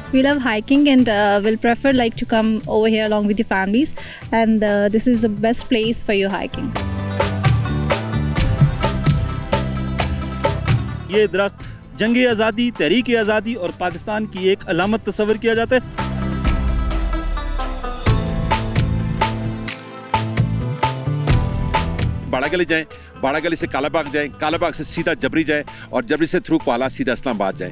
We love hiking and will prefer like to come over here along with your families, and this is the best place for your hiking. ये दरख्त जंग आज़ादी, तहरीक आज़ादी और पाकिस्तान की एक अलामत तस्वर किया जाता है। बाड़ा गली जाएं, बाड़ा गली से कालाबाग जाएं, कालाबाग से सीधा जबरी जाएं और जबरी से थ्रू क्वाला सीधा इस्लामाबाद जाएं।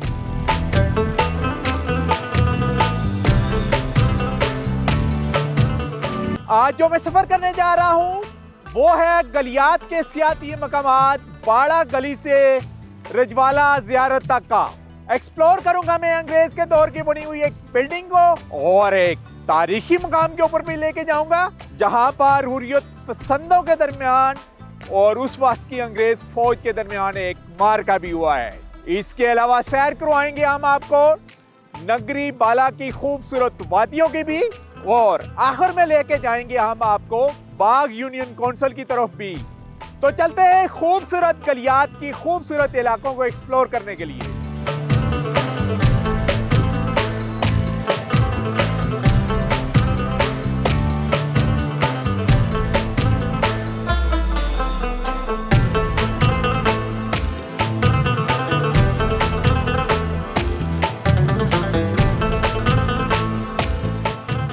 आज जो मैं सफर करने जा रहा हूं वो है गलियात के सियाती मकामात बाड़ा गली से रजवाला जियारत तक का। एक्सप्लोर करूंगा मैं अंग्रेज के दौर की बनी हुई एक बिल्डिंग को और एक तारीखी मकाम के ऊपर भी लेके जाऊंगा जहां पर हुर्रियत पसंदों के दरमियान और उस वक्त की अंग्रेज फौज के दरमियान एक मार्का भी हुआ है। इसके अलावा सैर करवाएंगे हम आपको नगरी बाला की खूबसूरत वादियों की भी, और आखिर में लेके जाएंगे हम आपको बाग यूनियन काउंसिल की तरफ भी। तो चलते हैं खूबसूरत गलियात की खूबसूरत इलाकों को एक्सप्लोर करने के लिए।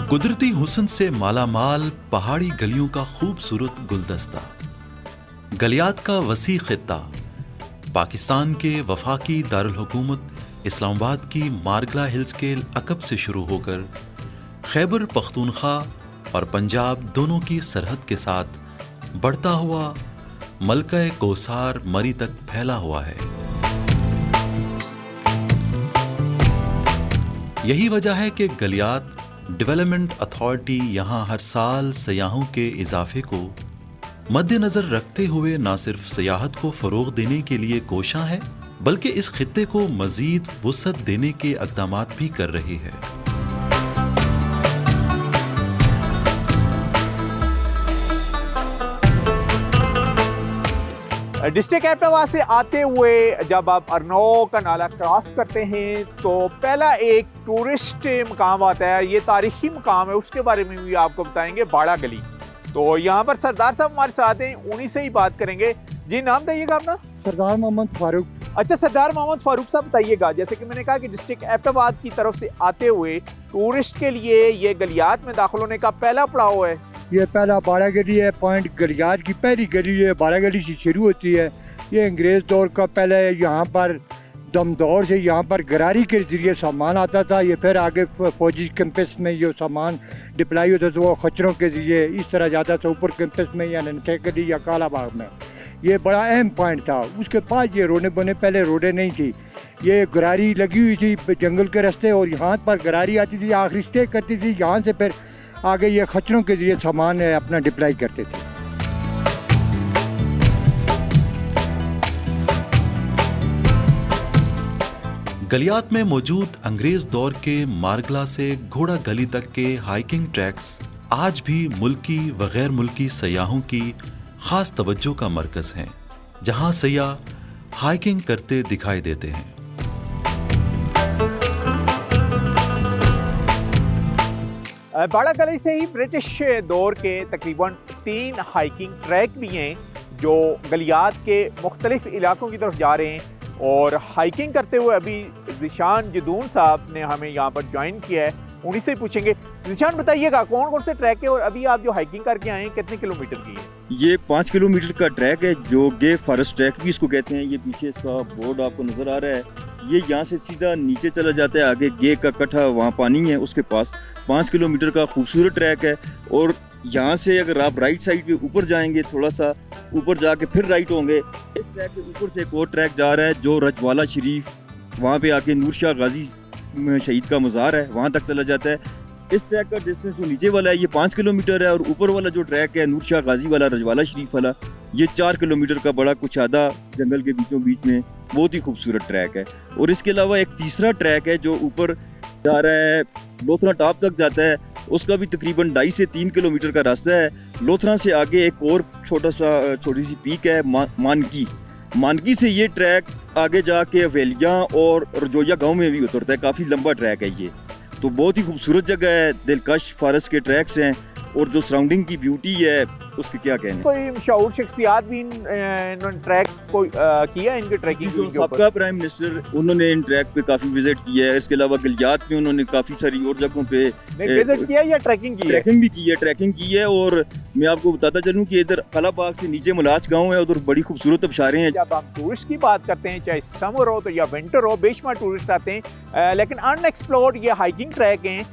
कुदरती हुस्न से मालामाल पहाड़ी गलियों का खूबसूरत गुलदस्ता, गलियात का वसी खित्ता, पाकिस्तान के वफाकी दारुल हुकूमत इस्लामाबाद की मारगला हिल्स के अकब से शुरू होकर खैबर पख्तूनख्वा और पंजाब दोनों की सरहद के साथ बढ़ता हुआ मलका कोसार मरी तक फैला हुआ है। यही वजह है कि गलियात डेवलपमेंट अथॉरिटी यहाँ हर साल सयाहों के इजाफे को मद्देनजर रखते हुए न सिर्फ सयाहत को फरोग देने के लिए कोशां है, बल्कि इस खित्ते को मजीद वुसअत देने के इक़दामात भी कर रही है। डिस्ट्रिक्ट एबटाबाद से आते हुए जब आप अरनों का नाला क्रॉस करते हैं तो पहला एक टूरिस्ट मकाम आता है, ये तारीखी मकाम है, उसके बारे में भी आपको बताएंगे, बाड़ा गली। तो यहाँ पर सरदार साहब हमारे साथ हैं, उन्हीं से ही बात करेंगे। जी नाम बताइएगा अपना? सरदार मोहम्मद फारूक। अच्छा सरदार मोहम्मद फारूक साहब बताइएगा, जैसे कि मैंने कहा कि डिस्ट्रिक्ट एबटाबाद की तरफ से आते हुए टूरिस्ट के लिए ये गलियात में दाखिल होने का पहला पड़ाव है। ये पहला बाड़ा गली है, पॉइंट गलियात की पहली गली है, बाड़ा गली से शुरू होती है। ये अंग्रेज़ दौर का पहले यहाँ पर दमदौर से यहाँ पर गरारी के ज़रिए सामान आता था। ये फिर आगे फौजी कैंपस में जो सामान डिप्लाई होता था वो खच्चरों के ज़रिए इस तरह जाता था ऊपर कैंपस में या नन्हे गली या कालाबाग में। ये बड़ा अहम पॉइंट था। उसके बाद ये रोडे बने, पहले रोडें नहीं थी, ये गरारी लगी हुई थी जंगल के रास्ते, और यहाँ पर गरारी आती थी, आखिरी स्टे करती थी, यहाँ से फिर आगे ये खच्चरों के जरिए सामान अपना डिप्लाई करते थे। गलियात में मौजूद अंग्रेज दौर के मारगला से घोड़ा गली तक के हाइकिंग ट्रैक्स आज भी मुल्की व गैर मुल्की सयाहों की खास तवज्जो का मरकज हैं, जहां सयाह हाइकिंग करते दिखाई देते हैं। बाड़ा गली से ही ब्रिटिश दौर के तकरीबन 3 हाइकिंग ट्रैक भी हैं जो गलियात के मुख्तलिफ इलाकों की तरफ जा रहे हैं, और हाइकिंग करते हुए अभी ज़िशान जदून साहब ने हमें यहाँ पर ज्वाइन किया है, उन्हीं से पूछेंगे। ज़िशान बताइएगा कौन कौन से ट्रैक है और अभी आप जो हाइकिंग करके आए हैं कितने किलोमीटर की है? ये 5 किलोमीटर का ट्रैक है जो गे फॉरेस्ट ट्रैक भी इसको कहते हैं। ये पीछे इसका बोर्ड आपको नज़र आ रहा है, ये यहाँ से सीधा नीचे चला जाता है, आगे गे का कट्ठा वहाँ पानी है उसके पास। 5 किलोमीटर का खूबसूरत ट्रैक है, और यहाँ से अगर आप राइट साइड के ऊपर जाएंगे, थोड़ा सा ऊपर जाके फिर राइट होंगे, इस ट्रैक के ऊपर से एक और ट्रैक जा रहा है जो रजवाला शरीफ, वहाँ पे आके नूर शाह गाजी शहीद का मज़ार है, वहाँ तक चला जाता है। इस ट्रैक का डिस्टेंस जो नीचे वाला है ये 5 किलोमीटर है, और ऊपर वाला जो ट्रैक है नूर शाह गाजी वाला, रजवाला शरीफ वाला, ये 4 किलोमीटर का बड़ा कुशादा जंगल के बीचों बीच में बहुत ही खूबसूरत ट्रैक है। और इसके अलावा एक तीसरा ट्रैक है जो ऊपर जा रहा है, लोथरा टॉप तक जाता है, उसका भी तकरीबन 2.5 से 3 किलोमीटर का रास्ता है। लोथरा से आगे एक और छोटी सी पीक है मानकी से ये ट्रैक आगे जाके वेलियाँ और रजोया गांव में भी उतरता है, काफ़ी लंबा ट्रैक है ये। तो बहुत ही खूबसूरत जगह है, दिलकश फॉरेस्ट के ट्रैक्स हैं और जो सराउंडिंग की ब्यूटी है उसके क्या कहने। कोई मशहूर शख्सियात भी इन्होंने ट्रैक को किया, इनके ट्रैकिंग के ऊपर? सबका प्राइम मिनिस्टर उन्होंने इन ट्रैक पे काफ़ी विजिट किया है। इसके अलावा गलियात में उन्होंने काफ़ी सारी और जगहों पे विजिट किया या ट्रैकिंग की है? ट्रैकिंग भी की है, ट्रैकिंग की है। और मैं आपको बताता चलूँ कि इधर कलाबाग से नीचे मलाज गाँव है, उधर बड़ी खूबसूरत आबशारें हैं। जब हम टूरिस्ट की बात करते हैं, चाहे समर हो तो या विंटर हो, बेशुमार टूरिस्ट आते हैं, लेकिन अनएक्सप्लोर्ड ये हाइकिंग ट्रैक हैं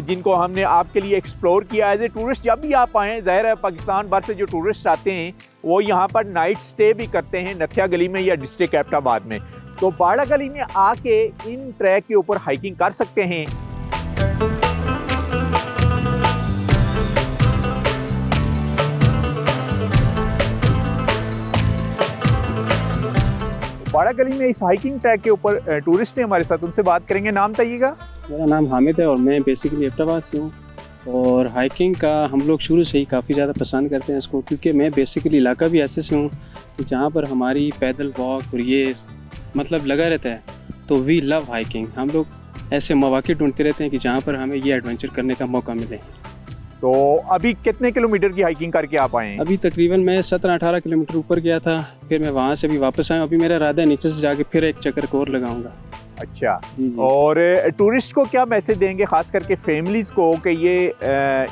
जिनको हमने आपके लिए एक्सप्लोर किया एज ए टूरिस्ट। जब भी आप आएँ, ज़ाहिर है पाकिस्तान भर से जो टूरिस्ट आते हैं वो यहाँ पर नाइट स्टे भी करते हैं नथिया गली में या डिस्ट्रिक्ट एबटाबाद में। तो बाड़ा गली में आके इन ट्रैक के ऊपर हाइकिंग कर सकते हैं। बाड़ा गली में इस हाइकिंग ट्रैक के ऊपर टूरिस्ट हैं हमारे साथ, उनसे बात करेंगे। नाम बताइएगा। मेरा नाम हामिद है और मैं बेसिकली एबटाबाद से हूँ। और हाइकिंग का हम लोग शुरू से ही काफ़ी ज़्यादा पसंद करते हैं इसको, क्योंकि मैं बेसिकली इलाका भी ऐसे से हूँ कि जहाँ पर हमारी पैदल वॉक और ये मतलब लगा रहता है। तो वी लव हाइकिंग। हम लोग ऐसे मौके ढूंढते रहते हैं कि जहाँ पर हमें ये एडवेंचर करने का मौका मिले। तो अभी कितने किलोमीटर की हाइकिंग करके आप आए हैं? अभी तकरीबन मैं 17-18 किलोमीटर ऊपर गया था, फिर मैं वहाँ से भी वापस आया। अभी मेरा इरादा है नीचे से जाके फिर एक चक्कर और लगाऊंगा। अच्छा जी जी। और टूरिस्ट को क्या मैसेज देंगे, खास करके फैमिलीज को, कि ये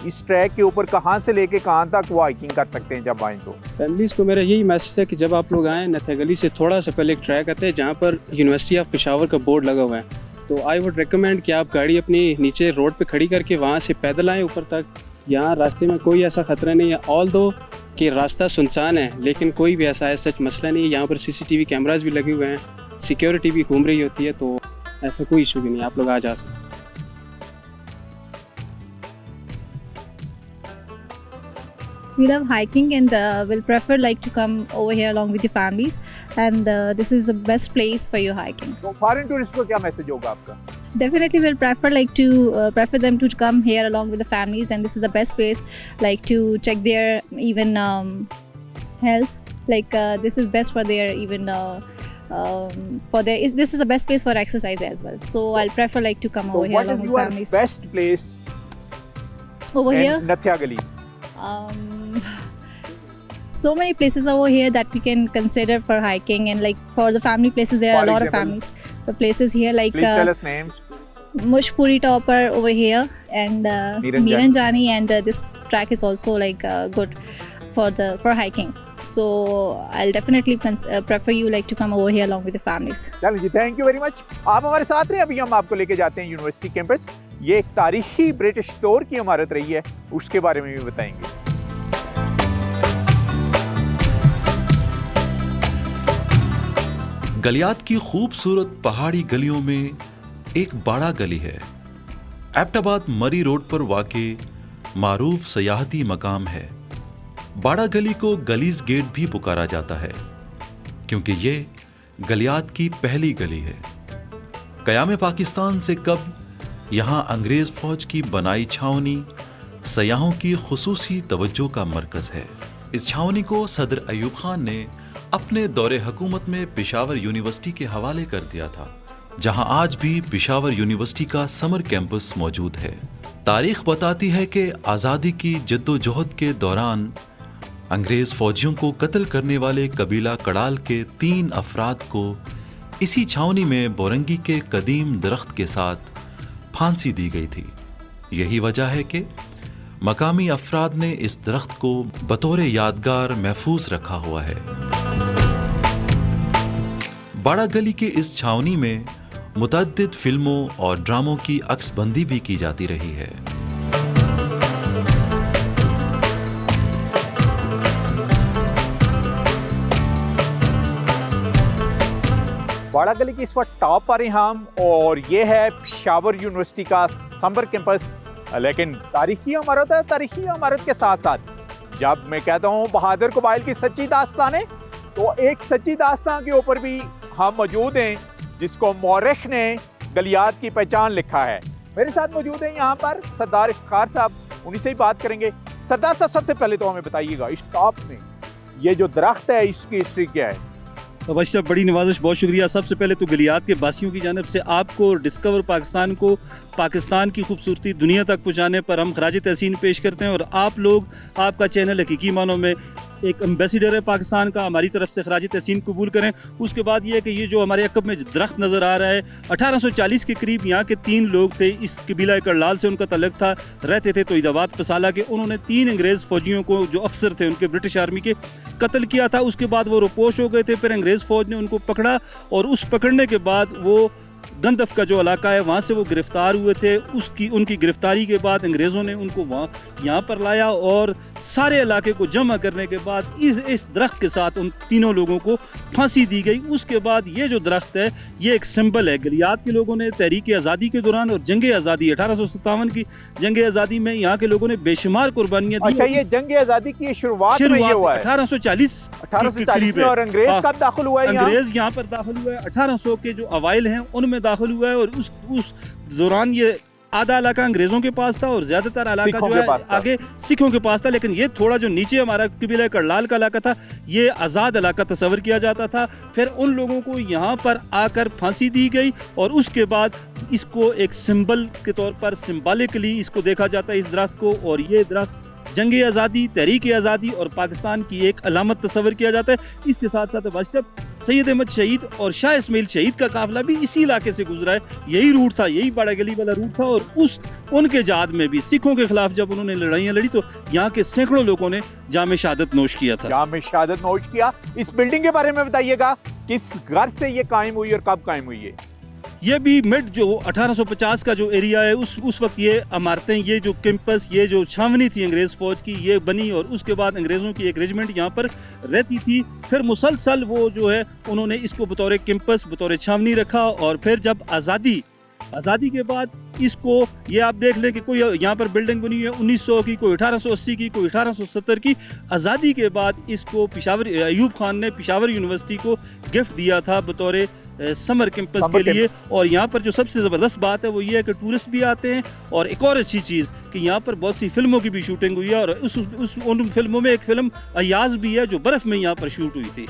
इस ट्रैक के ऊपर कहाँ से लेके कहाँ तक वो हाइकिंग कर सकते हैं जब आएँ? तो फैमिलीज़ को मेरा यही मैसेज है कि जब आप लोग आएँ, नथिया गली से थोड़ा सा पहले एक ट्रैक आता है जहाँ पर यूनिवर्सिटी ऑफ पेशावर का बोर्ड लगा हुआ है। तो आई वुड रिकमेंड कि आप गाड़ी अपनी नीचे रोड पे खड़ी करके वहाँ से पैदल आएँ ऊपर तक। यहाँ रास्ते में कोई ऐसा ख़तरा नहीं है, ऑल दो कि रास्ता सुनसान है, लेकिन कोई भी ऐसा सच मसला नहीं है। यहाँ पर CCTV कैमरास भी लगे हुए हैं, सिक्योरिटी भी घूम रही होती है, तो ऐसा कोई इशू भी नहीं, आप लोग आ जा सकते। We love hiking and will prefer like to come over here along with your families, and this is the best place for your hiking. तो फॉरेन टूरिस्ट को क्या मैसेज होगा आपका? Definitely will prefer like to prefer them to come here along with the families, and this is the best place like to check their even health. Like this is best for their even this is the best place for exercise as well. So I'll prefer like to come over here what along is with your families. best place Over in here, Nathia Gali? So many places over here that we can consider for hiking, and like for the family places there are For a lot of example? families. The places here like Please tell us names. Mushpuri Topper over here, and Miranjani. Miranjani, and this track is also like good for hiking. So I'll definitely prefer you like to come over here along with the families. चलिए जी, thank you very much. आप हमारे साथ रहे। अभी हम आपको लेके जाते हैं यूनिवर्सिटी कैंपस। ये एक तारीखी ब्रिटिश दौर की इमारत रही है, उसके बारे में भी बताएंगे। गलियात की खूबसूरत पहाड़ी गलियों में एक बाड़ा गली है। एबटाबाद मरी रोड पर वाक़े मारूफ सयाहती मकाम है। बाड़ा गली को गलीज गेट भी पुकारा जाता है, क्योंकि ये गलियात की पहली गली है। क़याम पाकिस्तान से कब यहाँ अंग्रेज फौज की बनाई छावनी सयाहों की खुसूसी तवज्जो का मरकज है। इस छावनी को सदर अयूब खान ने अपने दौरे हुकूमत में पेशावर यूनिवर्सिटी के हवाले कर दिया था, जहां आज भी पेशावर यूनिवर्सिटी का समर कैंपस मौजूद है। तारीख बताती है कि आज़ादी की जद्दोजहद के दौरान अंग्रेज फौजियों को कत्ल करने वाले कबीला कड़ाल के 3 अफराद को इसी छावनी में बोरंगी के कदीम दरख्त के साथ फांसी दी गई थी। यही वजह है कि मकामी अफराद ने इस दरख्त को बतौर यादगार महफूज रखा हुआ है। बाड़ा गली के इस छावनी में मुतअद्दिद फिल्मों और ड्रामों की अक्सबंदी भी की जाती रही है। बाड़ा गली की इस वक्त टॉप पर हैं हम, और ये है पेशावर यूनिवर्सिटी का समर कैंपस। लेकिन तारीखी इमारत है। तारीखी इमारत के साथ साथ जब मैं कहता हूँ बहादुर कबाइल की सच्ची दास्तानें, तो एक सच्ची दास्तान के ऊपर भी हम मौजूद हैं, जिसको मौरख ने गलियात की पहचान लिखा है। मेरे साथ मौजूद हैं यहाँ पर सरदार इफ्तिखार साहब, उन्हीं से ही बात करेंगे। सरदार साहब, सबसे पहले तो हमें बताइएगा, इस टॉप में ये जो दरख्त है इसकी हिस्ट्री क्या है? अवश्य बड़ी नवाजिश, बहुत शुक्रिया। सबसे पहले तो गलियात के बासियों की जानिब से आपको और डिस्कवर पाकिस्तान को पाकिस्तान की खूबसूरती दुनिया तक पहुँचाने पर हम खराज तहसीन पेश करते हैं। और आप लोग, आपका चैनल हकीकी मानों में एक एम्बेसडर है पाकिस्तान का, हमारी तरफ से खराज तहसीन कबूल करें। उसके बाद ये है कि ये जो हमारे अकब में दरख्त नज़र आ रहा है, 1840 के करीब यहाँ के 3 लोग थे, इस कबीला करलाल से उनका तल्लुक़ था, रहते थे तोइदाबाद पसाला के। उन्होंने 3 अंग्रेज़ फ़ौजियों को, जो अफसर थे उनके ब्रिटिश आर्मी के, कत्ल किया था। उसके बाद वो रोपोश हो गए थे, फिर अंग्रेज़ फ़ौज ने उनको पकड़ा और उस पकड़ने के बाद वो गंदफ का जो इलाका है वहाँ से वो गिरफ़्तार हुए थे। उनकी गिरफ़्तारी के बाद अंग्रेज़ों ने उनको यहाँ पर लाया और सारे इलाके को जमा करने के बाद इस दरख्त के साथ उन तीनों लोगों को फांसी दी गई। उसके बाद ये जो दरख्त है ये एक सिंबल है। गलियात के लोगों ने तहरीक आज़ादी के दौरान और जंग आज़ादी 1857 की जंग आज़ादी में यहाँ के लोगों ने बेशुमार कुर्बानियाँ दी। अच्छा, ये जंग आज़ादी की शुरुआत में ये हुआ है 1840 में, और अंग्रेज कब दाखिल हुआ है? अंग्रेज यहाँ पर दाखिल हुआ है 1800 के जो अवाइल हैं उनमें दाखिल हुआ है। और उस दौरान ये आधा इलाका अंग्रेजों के पास था और ज्यादातर इलाका जो है आगे सिखों के पास था। लेकिन ये थोड़ा जो नीचे हमारा कबीला करलाल का इलाका था, ये आज़ाद इलाका तस्वर किया जाता था। फिर उन लोगों को यहाँ पर आकर फांसी दी गई और उसके बाद इसको एक सिंबल के तौर पर, सिंबॉलिकली इसको देखा जाता है इस दरख्त को। और ये दरख्त जंग आज़ादी, तहरीक आज़ादी और पाकिस्तान की एक अलामत तस्वर किया जाता है। इसके साथ साथ वाजिब सैयद अहमद शहीद और शाह इस्माइल शहीद का काफिला भी इसी इलाके से गुजरा है। यही रूट था, यही बाड़ा गली वाला रूट था। और उनके जहाद में भी सिखों के खिलाफ जब उन्होंने लड़ाइयाँ लड़ी तो यहाँ के सैकड़ों लोगों ने जाम शहादत नोश किया था। जाम शहादत नोश किया। इस बिल्डिंग के बारे में बताइएगा, किस घर से ये कायम हुई और कब कायम हुई है? ये भी मिड जो 1850 का जो एरिया है उस वक्त ये इमारतें, ये जो कैंपस, ये जो छावनी थी अंग्रेज़ फ़ौज की, ये बनी। और उसके बाद अंग्रेज़ों की एक रेजिमेंट यहाँ पर रहती थी। फिर मुसलसल वो जो है उन्होंने इसको बतौर कैंपस, बतौर छावनी रखा। और फिर जब आज़ादी के बाद इसको, ये आप देख लें कि कोई यहाँ पर बिल्डिंग बनी है 1900 की, कोई 1880 की, कोई 1870 की। आज़ादी के बाद इसको अयूब खान ने पेशावर यूनिवर्सिटी को गिफ्ट दिया था बतौर समर कैंपस के लिए। और यहाँ पर जो सबसे ज़बरदस्त बात है वो ये है कि टूरिस्ट भी आते हैं। और एक और अच्छी चीज़ कि यहाँ पर बहुत सी फिल्मों की भी शूटिंग हुई है। और उन फिल्मों में एक फिल्म अयाज भी है जो बर्फ़ में यहाँ पर शूट हुई थी।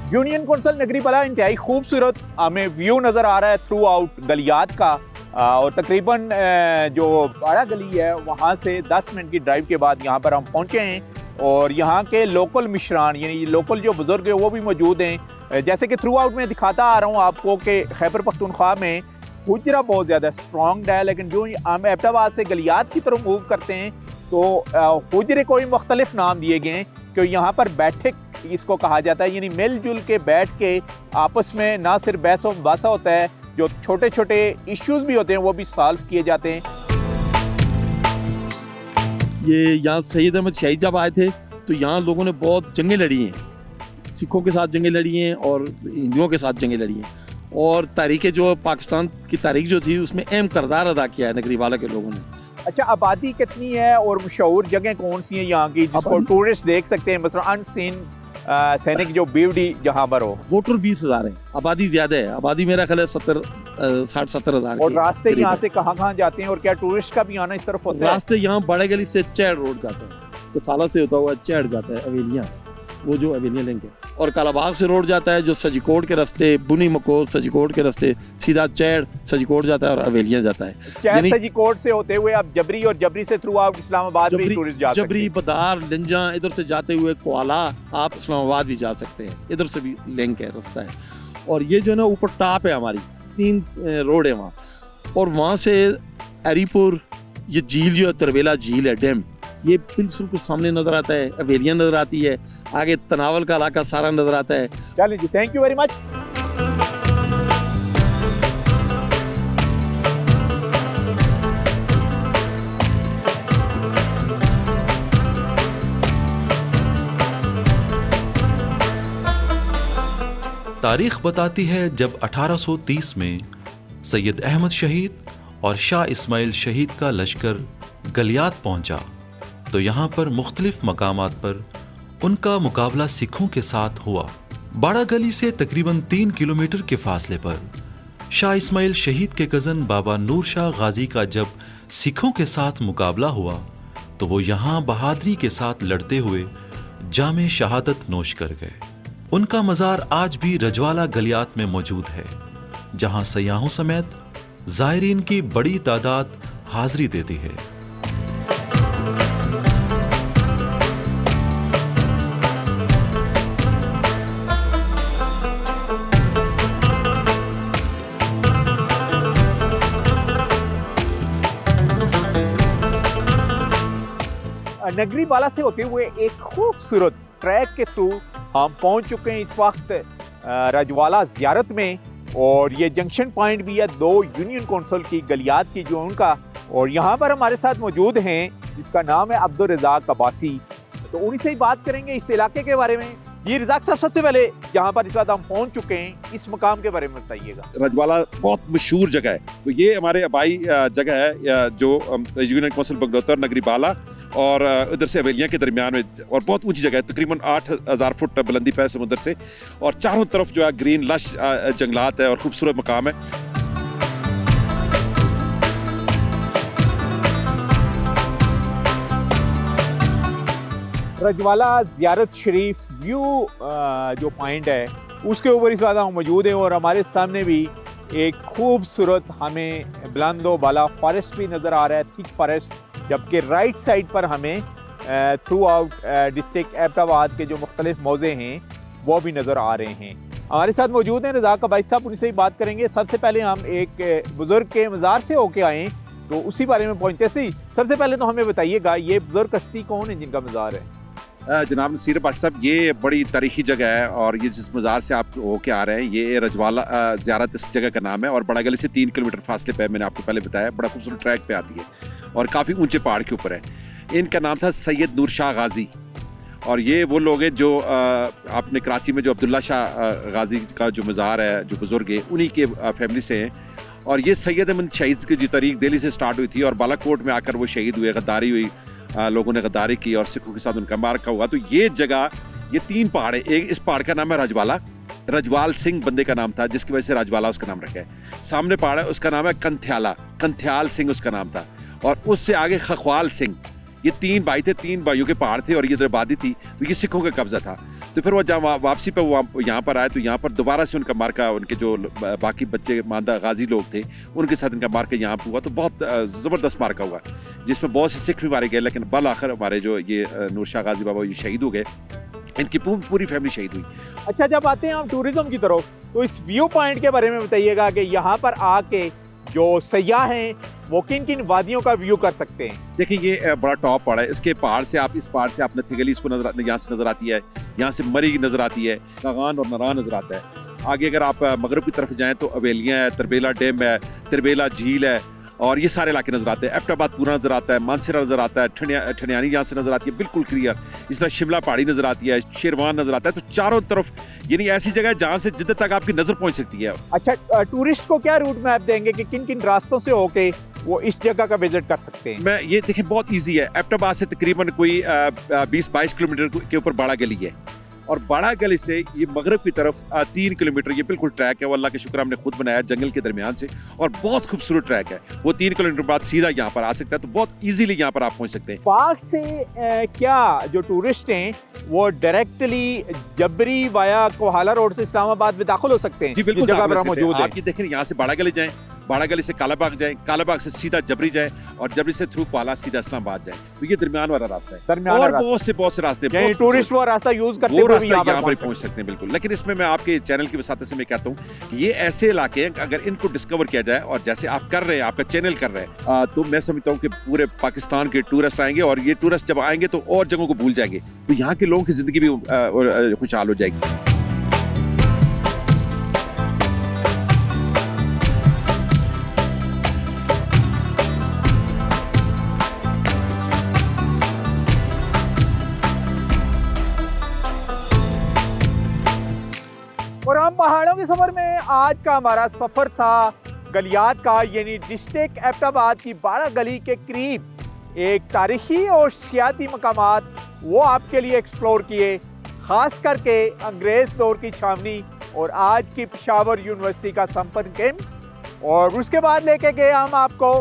यूनियन कौंसिल नगरी बला इंतहाई खूबसूरत हमें व्यू नज़र आ रहा है थ्रू आउट गलियात का। और तकरीबन जो बाड़ा गली है वहाँ से 10 मिनट की ड्राइव के बाद यहाँ पर हम पहुँचे हैं। और यहाँ के लोकल मिशरान, यानी लोकल जो बुज़ुर्ग हैं वो भी मौजूद हैं। जैसे कि थ्रू आउट में दिखाता आ रहा हूँ आपको कि खैबर पख्तूनख्वा में हुजरा बहुत ज़्यादा स्ट्रॉन्ग है। लेकिन जो हम एबटाबाद से गलियात की तरफ मूव करते हैं तो हुजरे को ही मुख्तलिफ नाम दिए गए हैं कि यहाँ पर बैठक इसको कहा जाता है, यानी मिलजुल के बैठ के आपस में ना सिर्फ बहस व मुबासा होता है, जो छोटे छोटे इश्यूज भी होते हैं वो भी सॉल्व किए जाते हैं। ये यहाँ सैयद अहमद शहीद जब आए थे तो यहाँ लोगों ने बहुत जंगें लड़ी हैं, सिखों के साथ जंगें लड़ी हैं और हिंदुओं के साथ जंगें लड़ी हैं। और तारीख जो पाकिस्तान की तारीख जो थी उसमें अहम किरदार अदा किया है नगरी वाला के लोगों ने। अच्छा, आबादी कितनी है और मशहूर जगह कौन सी हैं यहाँ की जिसको टूरिस्ट देख सकते हैं? मसलन अनसीन सैनिक जो बीवडी जहाँ पर हो। वोटर 20,000 है, आबादी ज्यादा है, आबादी मेरा ख्याल है 60-70 हज़ार। और रास्ते यहाँ से कहाँ जाते हैं और क्या टूरिस्ट का भी आना इस तरफ होता है? रास्ते यहाँ बड़ा गली से चैड़ रोड जाता है, तो साला से होता हुआ चैड़ जाता है अवेलियाँ, वो जो अवेलियाँ लिंक है। और कालाबाग से रोड जाता है जो सजीकोट के रास्ते, बुनी मकोर सजीकोट के रास्ते सीधा चैड़ सजीकोट जाता है और अवेलियाँ जाता है। चैड़ सजीकोट से होते हुए आप जबरी और जबरी से थ्रू आउट इस्लामाबाद भी टूरिस्ट जा सकते हैं। जबरी, बदार, लंजा, इधर से जाते हुए कोला आप इस्लामाबाद भी जा सकते हैं, इधर से भी लिंक है, रास्ता है। और ये जो है ना ऊपर टॉप है हमारी 3 रोड है वहाँ, और वहाँ से हरीपुर ये झील जो है तरवेला झील है, डैम, ये बिल्कुल सामने नजर आता है, अवेलियाँ नजर आती है, आगे तनावल का इलाका सारा नजर आता है। चलिए जी, थैंक यू वेरी मच। तारीख बताती है जब 1830 में सैयद अहमद शहीद और शाह इस्माइल शहीद का लश्कर गलियात पहुंचा तो यहाँ पर मुख्तलिफ मकामात पर उनका मुकाबला सिखों के साथ हुआ। बाड़ा गली से तकरीबन 3 किलोमीटर के फासले पर शाह इस्माइल शहीद के कज़न बाबा नूर शाह गाजी का जब सिखों के साथ मुकाबला हुआ तो वो यहाँ बहादुरी के साथ लड़ते हुए जामे शहादत नोश कर गए। उनका मज़ार आज भी रजवाला गलियात में मौजूद है, जहाँ सयाहों समेत ज़ायरीन की बड़ी तादाद हाज़री देती है। नगरी बाला से होते हुए एक खूबसूरत ट्रैक के थ्रू हम पहुंच चुके हैं इस वक्त रजवाला ज़ियारत में, और ये जंक्शन पॉइंट भी है 2 यूनियन कौंसिल की गलियात की जो उनका, और यहाँ पर हमारे साथ मौजूद हैं जिसका नाम है अब्दुल रज़ाक अब्बासी। तो उन्हीं से ही बात करेंगे इस इलाके के बारे में। ये रज़ाक साहब, सबसे पहले यहाँ पर इस वक्त हम पहुंच चुके हैं, इस मकाम के बारे में बताइएगा। रजवाला बहुत मशहूर जगह है, तो ये हमारे आबाई जगह है जो यूनियन कौंसिल बगडोतर नगरी बाला और उधर से हवेलियाँ के दरमियान में, और बहुत ऊंची जगह है, तकरीबन 8000 फुट बुलंदी पे समुद्र से, और चारों तरफ जो है ग्रीन लश जंगलात है और खूबसूरत मकाम है। रजवाला ज़ियारत शरीफ व्यू जो पॉइंट है उसके ऊपर इस वक्त हम मौजूद हैं, और हमारे सामने भी एक खूबसूरत हमें बुलंदो बाला फॉरेस्ट भी नज़र आ रहा है, थिक फॉरेस्ट, जबकि राइट साइड पर हमें थ्रू आउट डिस्ट्रिक्ट एबटाबाद के जो मुख्तलिफ मौज़े हैं वो भी नज़र आ रहे हैं। हमारे साथ मौजूद हैं रज़ाक अब्बासी साहब, उनसे ही बात करेंगे। सबसे पहले हम एक बुज़ुर्ग के मज़ार से होके आए तो उसी बारे में पहुँचते सी। सबसे पहले तो हमें बताइएगा ये बुज़ुर्ग हस्ती कौन है जिनका मज़ार है? जनाब नसीर अब्बासी साहब, ये बड़ी तारीखी जगह है, और ये जिस मज़ार से आप होके आ रहे हैं ये रजवाला ज़ियारत इस जगह का नाम है, और बड़ा गली से 3 किलोमीटर फासले पे, मैंने आपको पहले बताया, बड़ा खूबसूरत ट्रैक पे आती है और काफ़ी ऊंचे पहाड़ के ऊपर है। इनका नाम था सैयद नूर शाह गाजी, और ये वो लोग हैं जो आपने कराची में जो अब्दुल्ला शाह गाजी का जो मज़ार है, जो बुज़ुर्ग है, उन्हीं के फैमिली से हैं। और ये सैयद अहमद शहीद की जो तारीख दिल्ली से स्टार्ट हुई थी और बालाकोट में आकर वो शहीद हुए, गद्दारी हुई, लोगों ने गद्दारी की और सिखों के साथ उनका मार्का हुआ। तो ये जगह, ये 3 पहाड़ है, एक इस पहाड़ का नाम है रजवाला, रजवाल सिंह बंदे का नाम था जिसकी वजह से रजवाला उसका नाम रखा है। सामने पहाड़ है उसका नाम है कंथ्याला, कंथ्याल सिंह उसका नाम था, और उससे आगे खखवाल सिंह। ये 3 भाई थे, 3 भाइयों के पहाड़ थे, और ये आबादी थी, तो ये सिखों का कब्जा था। तो फिर वो जब वापसी पे वो यहाँ पर आए तो यहाँ पर दोबारा से उनका मार्का, उनके जो बाकी बच्चे मानदा गाजी लोग थे उनके साथ इनका मार्का यहाँ पर हुआ। तो बहुत ज़बरदस्त मार्का हुआ जिसमें बहुत से सिख भी मारे गए, लेकिन बल आखिर हमारे जो ये नूर शाह गाजी बाबा ये शहीद हो गए, इनकी पूरी फैमिली शहीद हुई। अच्छा, जब आते हैं हम टूरिज्म की तरफ तो इस व्यू पॉइंट के बारे में बताइएगा कि यहाँ पर आके जो सयाह हैं वो किन किन वादियों का व्यू कर सकते हैं? देखिए ये बड़ा टॉप पहाड़ है, इसके पहाड़ से आप, इस पहाड़ से आप नथी गली इसको नजर, यहाँ से नजर आती है, यहाँ से मरी नजर आती है, कागान और नरान नजर आता है। आगे अगर आप मगरब की तरफ जाएं तो अवेलियाँ है, तरबेला डैम है, तरबेला झील है, और ये सारे इलाके नजर आते हैं। एबटाबाद पूरा नजर आता है, मानसरा नजर आता है, ठनियानी यहाँ से नजर आती है बिल्कुल क्लियर। इस तरह शिमला पहाड़ी नजर आती है, शेरवान नजर आता है। तो चारों तरफ यानी ऐसी जगह है जहाँ से जिद्दत तक आपकी नजर पहुँच सकती है। अच्छा, टूरिस्ट को क्या रूट मैप देंगे कि किन किन रास्तों से होके वो इस जगह का विजिट कर सकते हैं? मैं ये देखें, बहुत ईजी है। एबटाबाद से तकरीबन कोई 20-22 किलोमीटर के ऊपर बाड़ा गली है, और बाड़ा गली से ये मगरब की तरफ 3 किलोमीटर ये बिल्कुल ट्रैक है। वो अल्लाह के शुक्र हमने खुद बनाया जंगल के दरमियान से, और बहुत खूबसूरत ट्रैक है। वो 3 किलोमीटर बाद सीधा यहाँ पर आ सकता है, तो बहुत इजीली यहाँ पर आप पहुँच सकते हैं। पार्क से क्या जो टूरिस्ट हैं वो डायरेक्टली जबरी वाया कोहाला रोड से इस्लामाबाद में दाखिल हो सकते हैं? जी बिल्कुल, जगह पर मौजूद है। आप ये देखें, यहाँ से बाड़ा गली जाएं, बाड़ा गली से कालाबाग जाएं, कालाबाग से सीधा जबरी जाएं, और जबरी से थ्रू पाला सीधा इस्लामाबाद जाएं। तो ये दरमियान वाला रास्ता है, और बहुत से रास्ते टूरिस्ट वो रास्ता यूज करते वो रास्ता यहाँ पर पहुंच सकते हैं बिल्कुल। लेकिन इसमें मैं आपके चैनल की वसात से मैं कहता हूँ कि ये ऐसे इलाके हैं, अगर इनको डिस्कवर किया जाए, और जैसे आप कर रहे हैं, आपका चैनल कर रहे हैं, तो मैं समझता हूँ कि पूरे पाकिस्तान के टूरिस्ट आएंगे, और ये टूरिस्ट जब आएंगे तो और जगहों को भूल जाएंगे, तो यहाँ के लोगों की जिंदगी भी खुशहाल हो जाएगी। और हम पहाड़ों के सफर में आज का हमारा सफर था गलियात का, यानी डिस्ट्रिक्ट एबटाबाद की बाड़ा गली के करीब एक तारीखी और सियाती मकामात वो आपके लिए एक्सप्लोर किए, खास करके अंग्रेज दौर की छावनी और आज की पेशावर यूनिवर्सिटी का संपर्क कैंप। और उसके बाद लेके गए हम आपको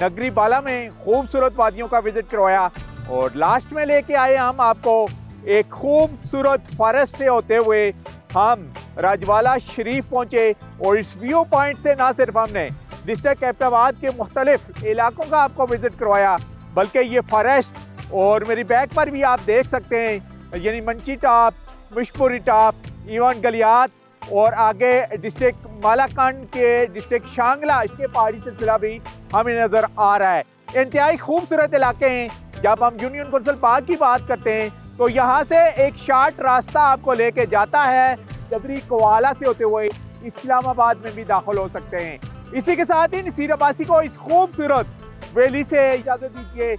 नगरी बाला में खूबसूरत वादियों का विजिट करवाया, और लास्ट में लेके आए हम आपको एक खूबसूरत फॉरेस्ट से होते हुए हम रजवाला शरीफ पहुंचे। और इस व्यू पॉइंट से ना सिर्फ हमने डिस्ट्रिक्ट एबटाबाद के मुख्तलिफ इलाकों का आपको विजिट करवाया, बल्कि ये फॉरेस्ट और मेरी बैक पर भी आप देख सकते हैं, यानी मंची टॉप, मुशपुरी टॉप, इवन गलियात और आगे डिस्ट्रिक्ट मालाकंड के डिस्ट्रिक्ट शांगला के पहाड़ी सिलसिला भी हमें नज़र आ रहा है। इंतहाई खूबसूरत इलाके हैं। जब हम यूनियन कौंसिल पार्क की बात करते हैं तो यहाँ से एक शार्ट रास्ता आपको लेके जाता है जबरी कोवाला से होते हुए इस्लामाबाद में भी दाखिल हो सकते हैं। इसी के साथ ही नसीर अब्बासी को इस खूबसूरत वैली से इजाज़त दीजिए।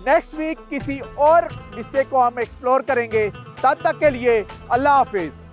नेक्स्ट वीक किसी और डिस्ट्रिक्ट को हम एक्सप्लोर करेंगे। तब तक के लिए अल्लाह हाफिज़।